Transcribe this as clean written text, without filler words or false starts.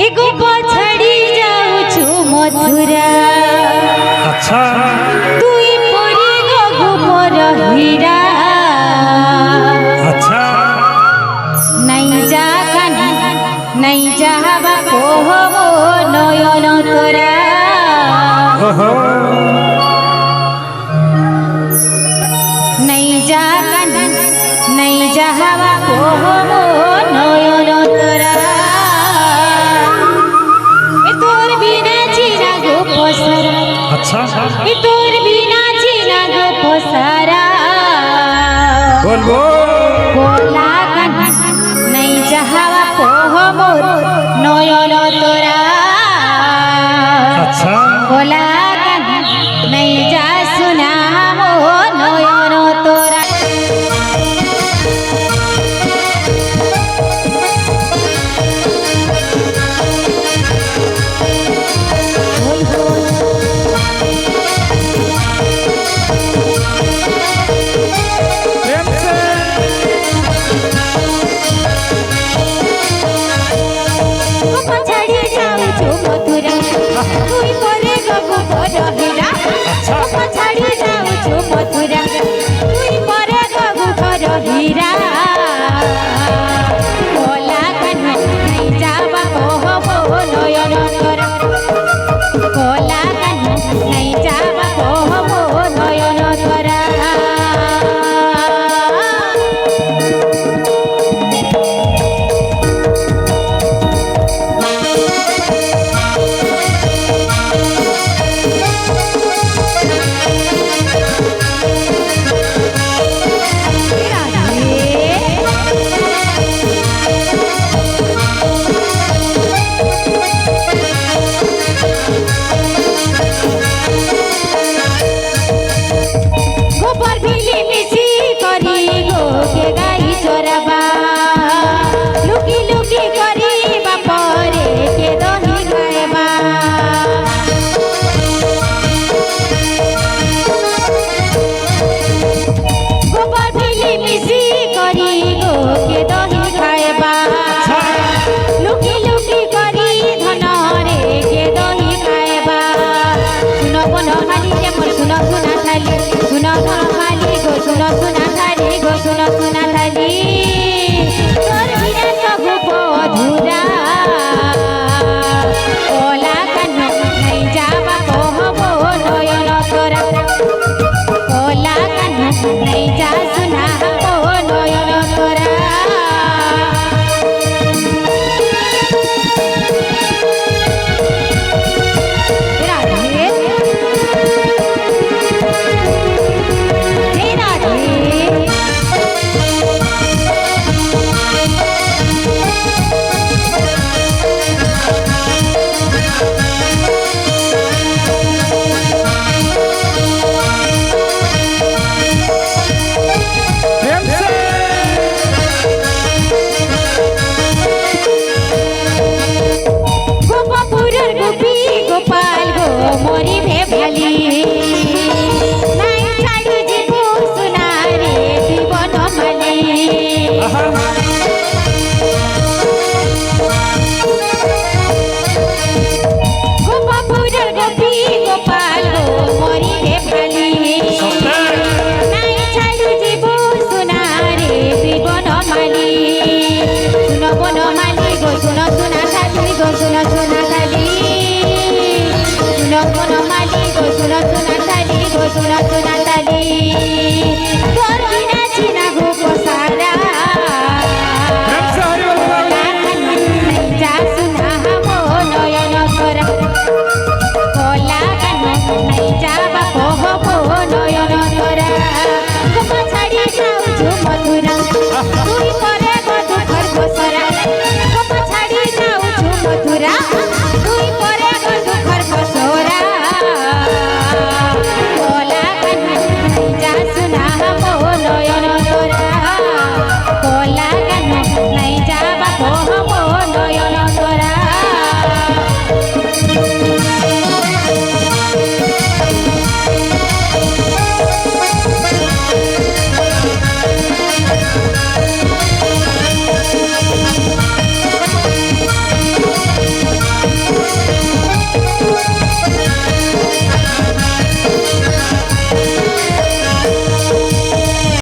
एगो पछड़ी जाऊ छु मथुरा। अच्छा तुई पड़ी गगु पर हीरा। अच्छा नहीं जा कान्हा नहीं जावा कोहबो नयन तोरा। ओहो नहीं जा कान्हा नहीं जावा कोहबो नयन तोरा। ए तोर बिना जीना गो पसरा। अच्छा ए तोर बिना जीना गो पसरा। बोल बोल बोला कान्हा नहीं जावा कोहबो नयन तोरा। अच्छा बोला कान्हा नहीं जा सुना मो नयन तोरा। प्रेम से पछाड़ी जाऊ छु मथुरा। तुई परे गगु पर हीरा। अच्छा पछाड़ी जाऊ छु मथुरा। तुई परे गगु पर हीरा। बोला कान्हा नहीं जावा कोहबो नयन तोरा। बोला कान्हा नहीं जावा कोहबो नयन तोरा। गोबर भिली मिसी करी गो के गाई चोराबा। लुकी लुकी करी बापरे के दही खाएबा। गोबर भिली मिसी करी गो के दही खाएबा। लुकी लुकी करी धनरे के दही खाएबा। सुनो बन खाली रे मोर सुनो सुना खाली। सुनो सुनो खाली गो सुनो सुना खाली गो सुनो सुना खाली। तोर बिना सब अधूरा। बोला कान्हा नहीं जावा कोहबो नयन तोरा। बोला कान्हा नहीं जा सुना हो नयन तोरा। राधे हे राधे प्रेम से गोपापुरर गोपी गोपाल गो मोरी